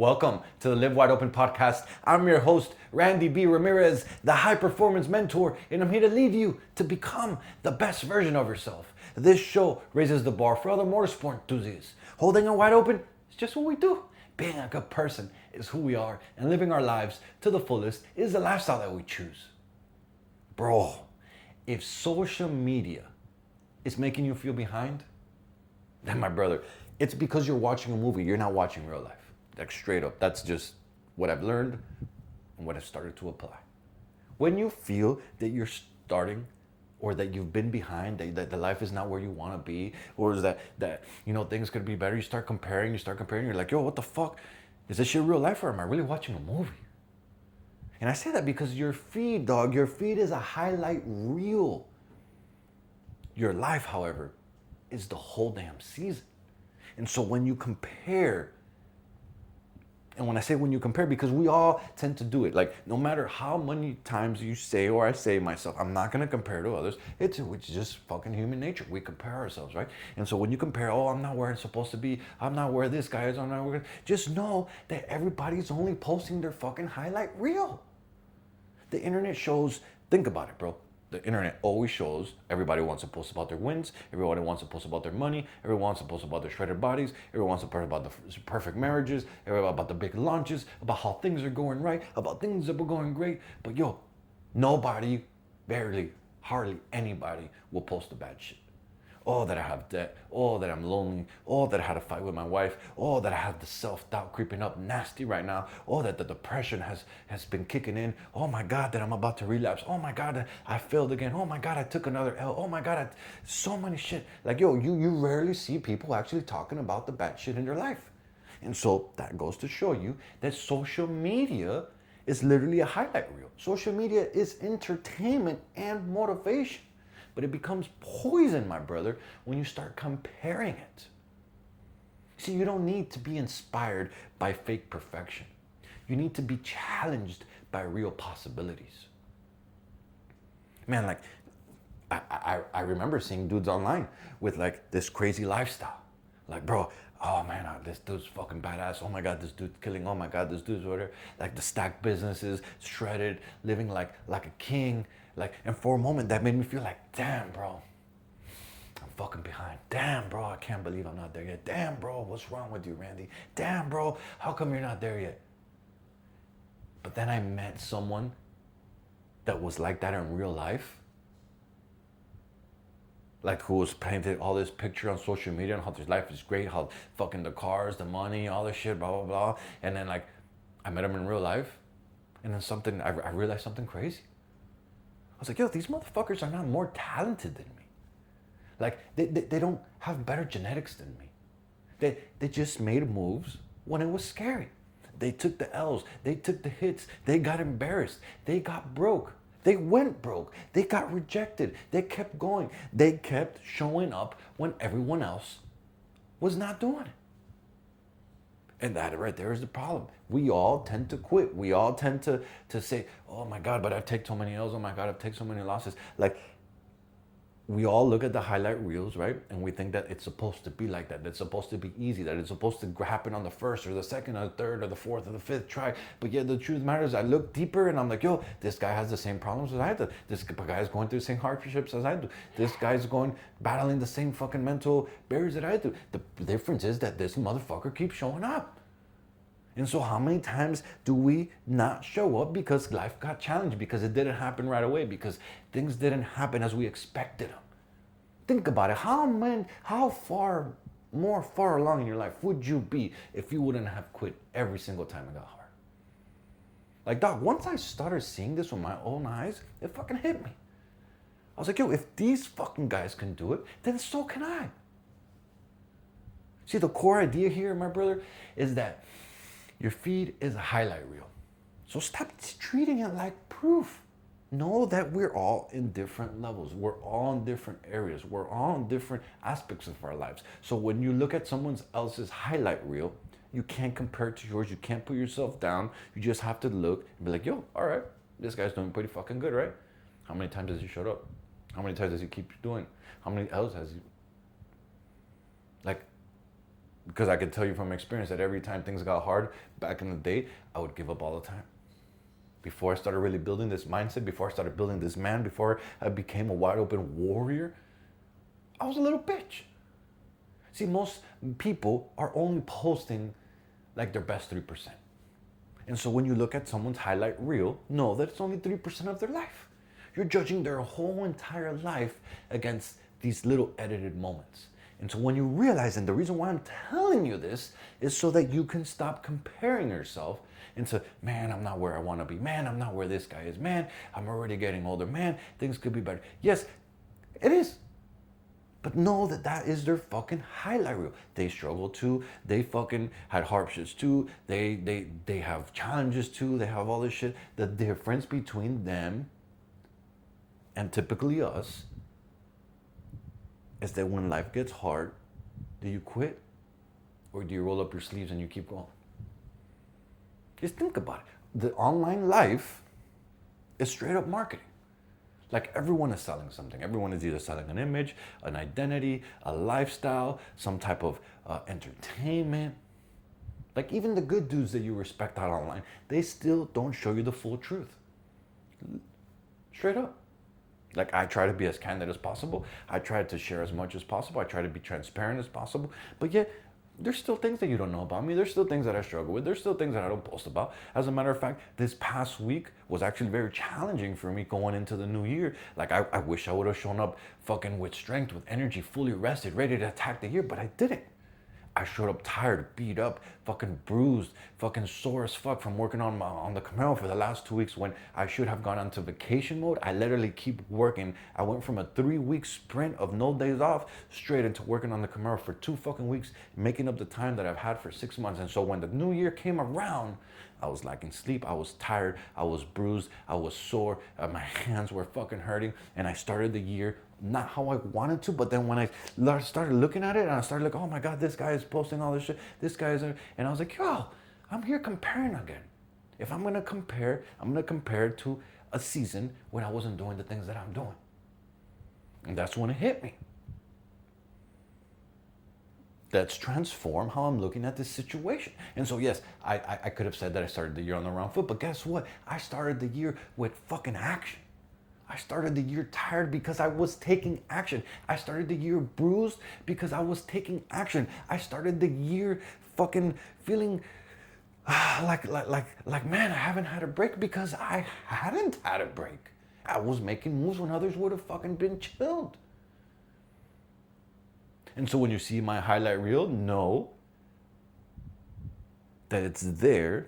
Welcome to the Live Wide Open podcast. I'm your host, Randy B. Ramirez, the high performance mentor, and I'm here to lead you to become the best version of yourself. This show raises the bar for other motorsport enthusiasts. Holding it wide open is just what we do. Being a good person is who we are, and living our lives to the fullest is the lifestyle that we choose. Bro, if social media is making you feel behind, then my brother, it's because you're watching a movie. You're not watching real life. Like straight up, that's just what I've learned and what I've started to apply. When you feel that you're starting or that you've been behind, that the life is not where you want to be, or is that things could be better, you start comparing, you're like, yo, what the fuck? Is this shit real life or am I really watching a movie? And I say that because your feed, dog, your feed is a highlight reel. Your life, however, is the whole damn season. And so when you compare, and when I say when you compare, because we all tend to do it, like no matter how many times you say, or I say myself, I'm not gonna compare to others, it's just fucking human nature. We compare ourselves, right? And so when you compare, oh, I'm not where I'm supposed to be, I'm not where this guy is, I'm not where, just know that everybody's only posting their fucking highlight reel. The internet shows, think about it, bro. The internet always shows, everybody wants to post about their wins, everybody wants to post about their money, everyone wants to post about their shredded bodies, everyone wants to post about the perfect marriages, everybody about the big launches, about how things are going right, about things that were going great. But yo, nobody, barely, hardly anybody will post the bad shit. Oh, that I have debt. Oh, that I'm lonely. Oh, that I had a fight with my wife. Oh, that I have the self-doubt creeping up nasty right now. Oh, that the depression has been kicking in. Oh my God, that I'm about to relapse. Oh my God, that I failed again. Oh my God, I took another L. Oh my God, so many shit. Like, yo, you rarely see people actually talking about the bad shit in their life. And so that goes to show you that social media is literally a highlight reel. Social media is entertainment and motivation. But it becomes poison, my brother, when you start comparing it. See, you don't need to be inspired by fake perfection. You need to be challenged by real possibilities. Man, like, I remember seeing dudes online with like this crazy lifestyle. Like, bro, oh man, this dude's fucking badass. Oh my God, this dude's killing. Oh my God, this dude's whatever. Like the stacked businesses, shredded, living like a king. Like, and for a moment that made me feel like, damn, bro, I'm fucking behind. Damn, bro, I can't believe I'm not there yet. Damn, bro, what's wrong with you, Randy? Damn, bro, how come you're not there yet? But then I met someone that was like that in real life. Like, who was painted all this picture on social media and how this life is great, how fucking the cars, the money, all this shit, blah, blah, blah. And then like, I met him in real life. And then I realized something crazy. I was like, yo, these motherfuckers are not more talented than me. Like, they don't have better genetics than me. They just made moves when it was scary. They took the L's, they took the hits, they got embarrassed, they got broke. They went broke, they got rejected, they kept going. They kept showing up when everyone else was not doing it. And that right there is the problem. We all tend to quit. We all tend to say, oh my God, but I've taken so many L's. Oh my God, I've taken so many losses. Like, we all look at the highlight reels, right? And we think that it's supposed to be like that. That it's supposed to be easy. That it's supposed to happen on the first or the second or the third or the fourth or the fifth try. But yet the truth matters. I look deeper and I'm like, yo, this guy has the same problems as I do. This guy is going through the same hardships as I do. This guy's battling the same fucking mental barriers that I do. The difference is that this motherfucker keeps showing up. And so how many times do we not show up because life got challenged, because it didn't happen right away, because things didn't happen as we expected them? Think about it. How far along in your life would you be if you wouldn't have quit every single time it got hard? Like, dog, once I started seeing this with my own eyes, it fucking hit me. I was like, yo, if these fucking guys can do it, then so can I. See, the core idea here, my brother, is that your feed is a highlight reel. So stop treating it like proof. Know that we're all in different levels. We're all in different areas. We're all in different aspects of our lives. So when you look at someone else's highlight reel, you can't compare it to yours. You can't put yourself down. You just have to look and be like, yo, all right, this guy's doing pretty fucking good, right? How many times has he showed up? How many times does he keep doing? How many L's has he? Like, Because I can tell you from experience that every time things got hard back in the day, I would give up all the time. Before I started really building this mindset, before I started building this man, before I became a wide open warrior, I was a little bitch. See, most people are only posting like their best 3%. And so when you look at someone's highlight reel, know that it's only 3% of their life. You're judging their whole entire life against these little edited moments. And so when you realize, and the reason why I'm telling you this is so that you can stop comparing yourself into, man, I'm not where I want to be. Man, I'm not where this guy is. Man, I'm already getting older. Man, things could be better. Yes, it is. But know that that is their fucking highlight reel. They struggle too. They fucking had hardships too. They have challenges too. They have all this shit. The difference between them and typically us is that when life gets hard, do you quit? Or do you roll up your sleeves and you keep going? Just think about it. The online life is straight up marketing. Like everyone is selling something. Everyone is either selling an image, an identity, a lifestyle, some type of entertainment. Like even the good dudes that you respect out online, they still don't show you the full truth. Straight up. Like I try to be as candid as possible. I try to share as much as possible. I try to be transparent as possible. But yet, there's still things that you don't know about me. There's still things that I struggle with. There's still things that I don't post about. As a matter of fact, this past week was actually very challenging for me going into the new year. Like I wish I would have shown up fucking with strength, with energy, fully rested, ready to attack the year, but I didn't. I showed up tired, beat up, fucking bruised, fucking sore as fuck from working on the Camaro for the last 2 weeks when I should have gone into vacation mode. I literally keep working. I went from a 3-week sprint of no days off straight into working on the Camaro for 2 fucking weeks, making up the time that I've had for 6 months. And so when the new year came around, I was lacking sleep, I was tired, I was bruised, I was sore, my hands were fucking hurting, and I started the year not how I wanted to, but then when I started looking at it, and I started like, oh my God, this guy is posting all this shit, this guy is, and I was like, yo, I'm here comparing again. If I'm gonna compare, I'm gonna compare it to a season when I wasn't doing the things that I'm doing. And that's when it hit me. Let's transform how I'm looking at this situation. And so yes, I could have said that I started the year on the wrong foot, but guess what? I started the year with fucking action. I started the year tired because I was taking action. I started the year bruised because I was taking action. I started the year fucking feeling like man, I haven't had a break because I hadn't had a break. I was making moves when others would have fucking been chilled. And so when you see my highlight reel, know that it's there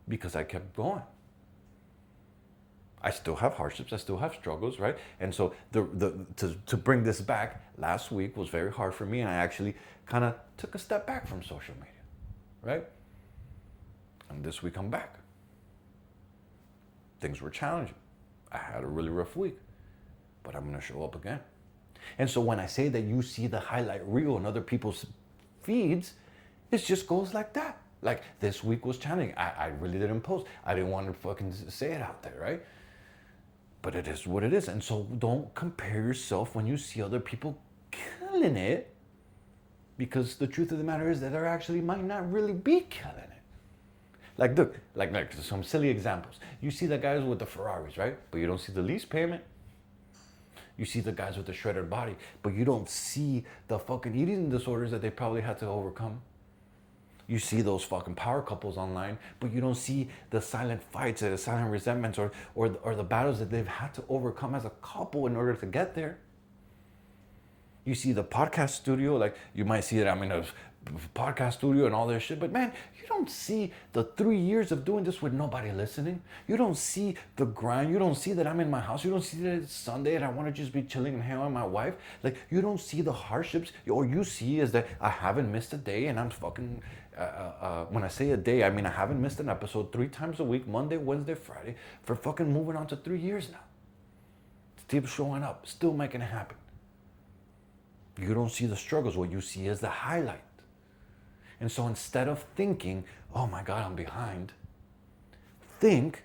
because I kept going. I still have hardships, I still have struggles, right? And so to bring this back, last week was very hard for me, and I actually kind of took a step back from social media, right? And this week I'm back. Things were challenging. I had a really rough week, but I'm gonna show up again. And so when I say that you see the highlight reel in other people's feeds, it just goes like that. Like this week was challenging. I really didn't post. I didn't want to fucking say it out there, right? But it is what it is. And so don't compare yourself when you see other people killing it, because the truth of the matter is that there actually might not really be killing it. Like look, like some silly examples. You see the guys with the Ferraris, right? But you don't see the lease payment. You see the guys with the shredded body, but you don't see the fucking eating disorders that they probably had to overcome. You see those fucking power couples online, but you don't see the silent fights or the silent resentments or the battles that they've had to overcome as a couple in order to get there. You see the podcast studio, like you might see that I'm in a podcast studio and all this shit, but man, you don't see the 3 years of doing this with nobody listening. You don't see the grind. You don't see that I'm in my house. You don't see that it's Sunday and I want to just be chilling and hang out with my wife. Like you don't see the hardships. All you see is that I haven't missed a day, and I'm fucking when I say a day, I mean I haven't missed an episode 3 times a week, Monday, Wednesday, Friday, for fucking moving on to 3 years now. Still showing up, still making it happen. You don't see the struggles. What you see is the highlight. And so instead of thinking, oh my God, I'm behind, think,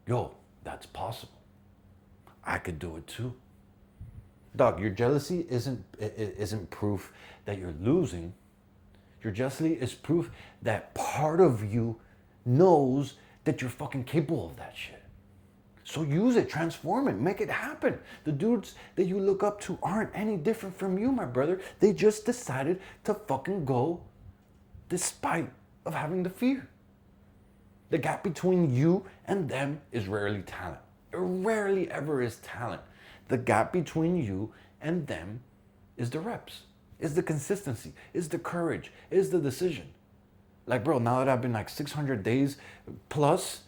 yo, that's possible. I could do it too. Dog, your jealousy isn't proof that you're losing. Your jealousy is proof that part of you knows that you're fucking capable of that shit. So use it, transform it, make it happen. The dudes that you look up to aren't any different from you, my brother. They just decided to fucking go despite of having the fear. The gap between you and them is rarely talent. It rarely ever is talent. The gap between you and them is the reps, is the consistency, is the courage, is the decision. Like, bro, now that I've been like 600 days plus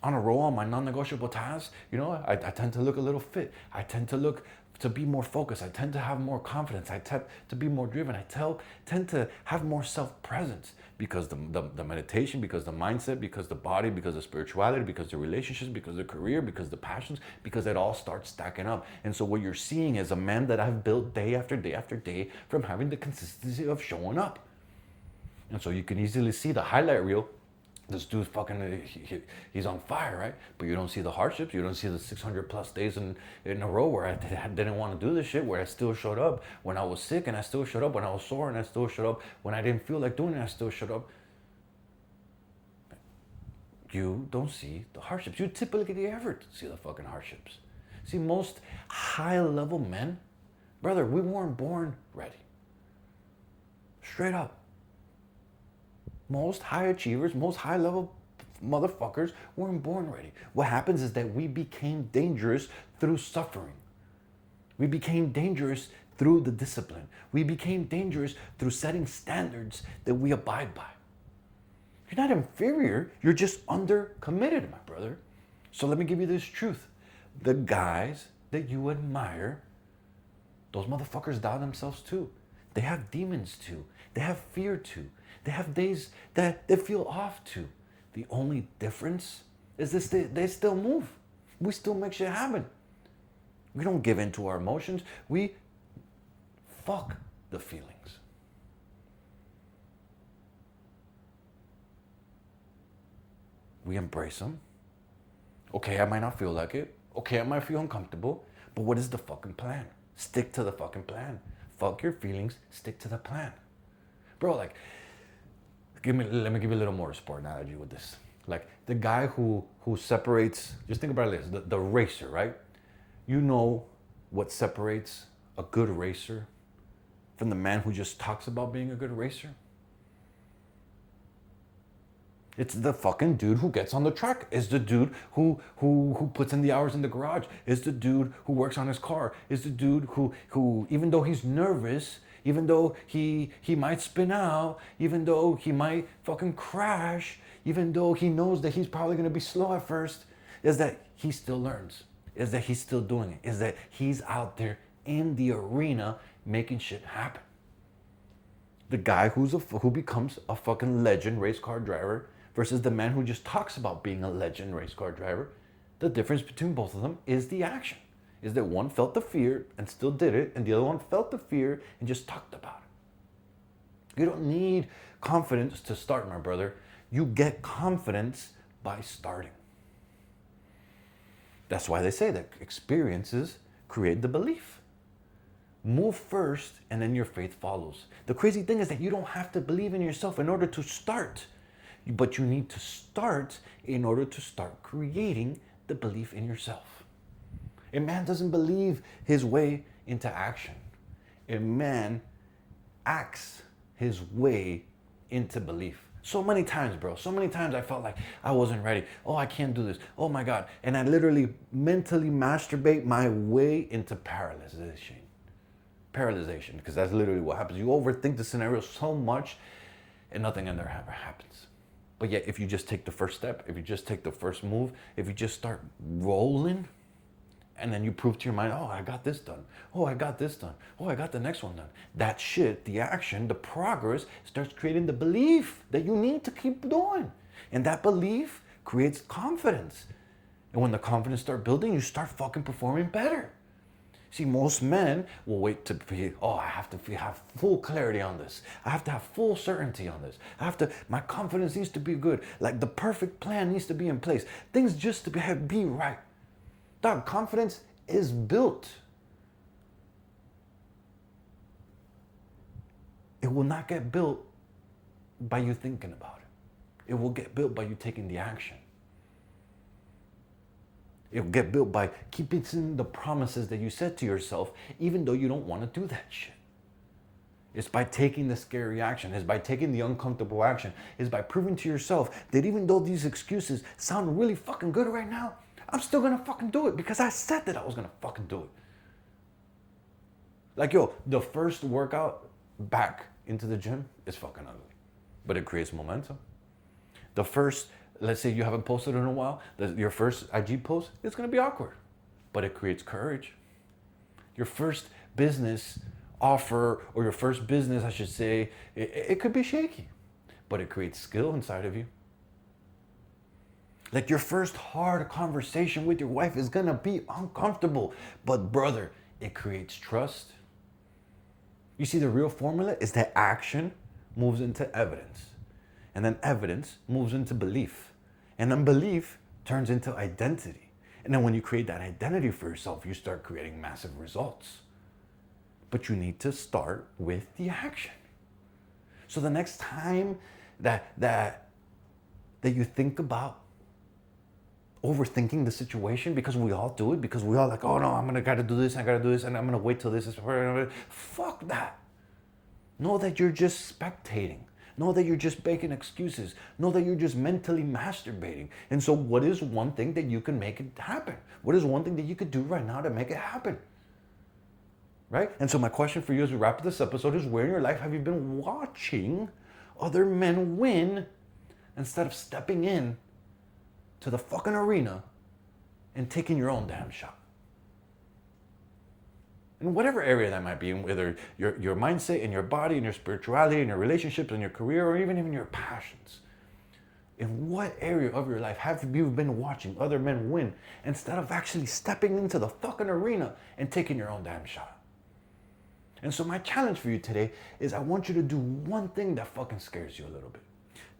on a roll on my non-negotiable tasks, you know, I tend to look a little fit. I tend to look to be more focused. I tend to have more confidence. I tend to be more driven. I tend to have more self-presence because the meditation, because the mindset, because the body, because the spirituality, because the relationships, because the career, because the passions, because it all starts stacking up. And so what you're seeing is a man that I've built day after day after day from having the consistency of showing up. And so you can easily see the highlight reel. This dude's fucking, he's on fire, right? But you don't see the hardships. You don't see the 600 plus days in a row where I didn't want to do this shit, where I still showed up when I was sick and I still showed up, when I was sore and I still showed up, when I didn't feel like doing it, I still showed up. You don't see the hardships. You typically ever see the fucking hardships. See, most high level men, brother, we weren't born ready. Straight up. Most high achievers, most high level motherfuckers weren't born ready. What happens is that we became dangerous through suffering. We became dangerous through the discipline. We became dangerous through setting standards that we abide by. You're not inferior, you're just under-committed, my brother. So let me give you this truth. The guys that you admire, those motherfuckers doubt themselves too. They have demons too. They have fear too. They have days that they feel off too. The only difference is this: they still move. We still make shit happen. We don't give in to our emotions. We fuck the feelings. We embrace them. Okay, I might not feel like it. Okay, I might feel uncomfortable. But what is the fucking plan? Stick to the fucking plan. Fuck your feelings. Stick to the plan. Bro, like, let me give you a little more sport analogy with this. Like the guy who separates, just think about this, the racer, right? You know what separates a good racer from the man who just talks about being a good racer? It's the fucking dude who gets on the track. It's the dude who puts in the hours in the garage. It's the dude who works on his car. It's the dude who even though he's nervous, even though he might spin out, even though he might fucking crash, even though he knows that he's probably gonna be slow at first, is that he still learns, is that he's still doing it, is that he's out there in the arena making shit happen. The guy who becomes a fucking legend race car driver versus the man who just talks about being a legend race car driver, the difference between both of them is the action. Is that one felt the fear and still did it, and the other one felt the fear and just talked about it. You don't need confidence to start, my brother. You get confidence by starting. That's why they say that experiences create the belief. Move first and then your faith follows. The crazy thing is that you don't have to believe in yourself in order to start, but you need to start in order to start creating the belief in yourself. A man doesn't believe his way into action. A man acts his way into belief. So many times, bro, so many times I felt like I wasn't ready. Oh, I can't do this. Oh my God. And I literally mentally masturbate my way into paralyzation, because that's literally what happens. You overthink the scenario so much and nothing in there ever happens. But yet, if you just take the first step, if you just take the first move, if you just start rolling, and then you prove to your mind, oh, I got this done. Oh, I got this done. Oh, I got the next one done. That shit, the action, the progress starts creating the belief that you need to keep doing. And that belief creates confidence. And when the confidence starts building, you start fucking performing better. See, most men will wait to be, oh, I have to have full clarity on this. I have to have full certainty on this. My confidence needs to be good. Like the perfect plan needs to be in place. Things just to be right. Dog, confidence is built. It will not get built by you thinking about it. It will get built by you taking the action. It'll get built by keeping the promises that you said to yourself, even though you don't want to do that shit. It's by taking the scary action. It's by taking the uncomfortable action. It's by proving to yourself that even though these excuses sound really fucking good right now, I'm still gonna fucking do it because I said that I was gonna fucking do it. Like, yo, the first workout back into the gym is fucking ugly, but it creates momentum. The first, let's say you haven't posted in a while, your first IG post, it's gonna be awkward, but it creates courage. Your first business offer, or your first business, I should say, it could be shaky, but it creates skill inside of you. Like your first hard conversation with your wife is gonna be uncomfortable, but brother, it creates trust. You see, the real formula is that action moves into evidence, and then evidence moves into belief, and then belief turns into identity. And then when you create that identity for yourself, you start creating massive results. But you need to start with the action. So the next time that you think about overthinking the situation, because we all do it, because we all like, oh no, gotta do this, and I'm gonna wait till this is, fuck that. Know that you're just spectating. Know that you're just making excuses. Know that you're just mentally masturbating. And so what is one thing that you can make it happen? What is one thing that you could do right now to make it happen? Right? And so my question for you as we wrap up this episode is, where in your life have you been watching other men win instead of stepping in to the fucking arena and taking your own damn shot? In whatever area that might be, whether your mindset and your body and your spirituality and your relationships and your career, or even your passions. In what area of your life have you been watching other men win instead of actually stepping into the fucking arena and taking your own damn shot? And so my challenge for you today is, I want you to do one thing that fucking scares you a little bit.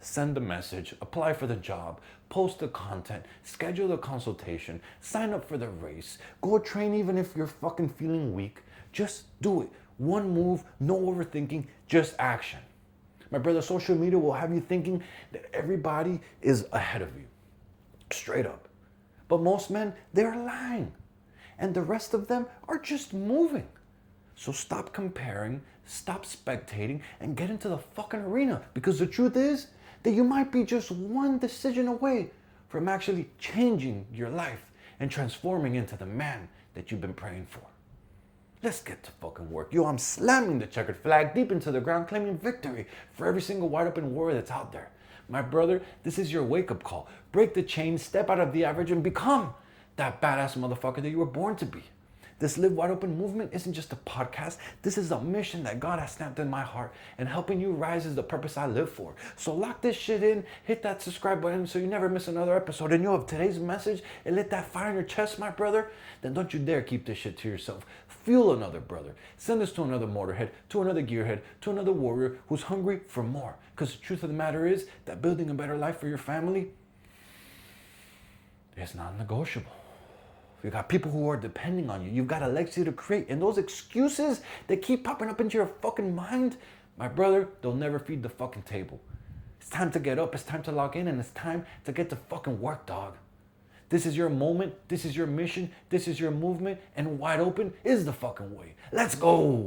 Send a message, apply for the job, post the content, schedule a consultation, sign up for the race, go train even if you're fucking feeling weak. Just do it. One move, no overthinking, just action. My brother, social media will have you thinking that everybody is ahead of you. Straight up. But most men, they're lying. And the rest of them are just moving. So stop comparing, stop spectating, and get into the fucking arena. Because the truth is that you might be just one decision away from actually changing your life and transforming into the man that you've been praying for. Let's get to fucking work. Yo, I'm slamming the checkered flag deep into the ground, claiming victory for every single wide open warrior that's out there. My brother, this is your wake-up call. Break the chains, step out of the average, and become that badass motherfucker that you were born to be. This Live Wide Open movement isn't just a podcast. This is a mission that God has stamped in my heart, and helping you rise is the purpose I live for. So lock this shit in, hit that subscribe button so you never miss another episode. And yo, if today's message, it lit that fire in your chest, my brother, then don't you dare keep this shit to yourself. Fuel another brother. Send this to another motorhead, to another gearhead, to another warrior who's hungry for more. Because the truth of the matter is that building a better life for your family is non-negotiable. You got people who are depending on you. You've got a legacy to create. And those excuses that keep popping up into your fucking mind, my brother, they'll never feed the fucking table. It's time to get up. It's time to log in. And it's time to get to fucking work, dog. This is your moment. This is your mission. This is your movement. And Wide Open is the fucking way. Let's go.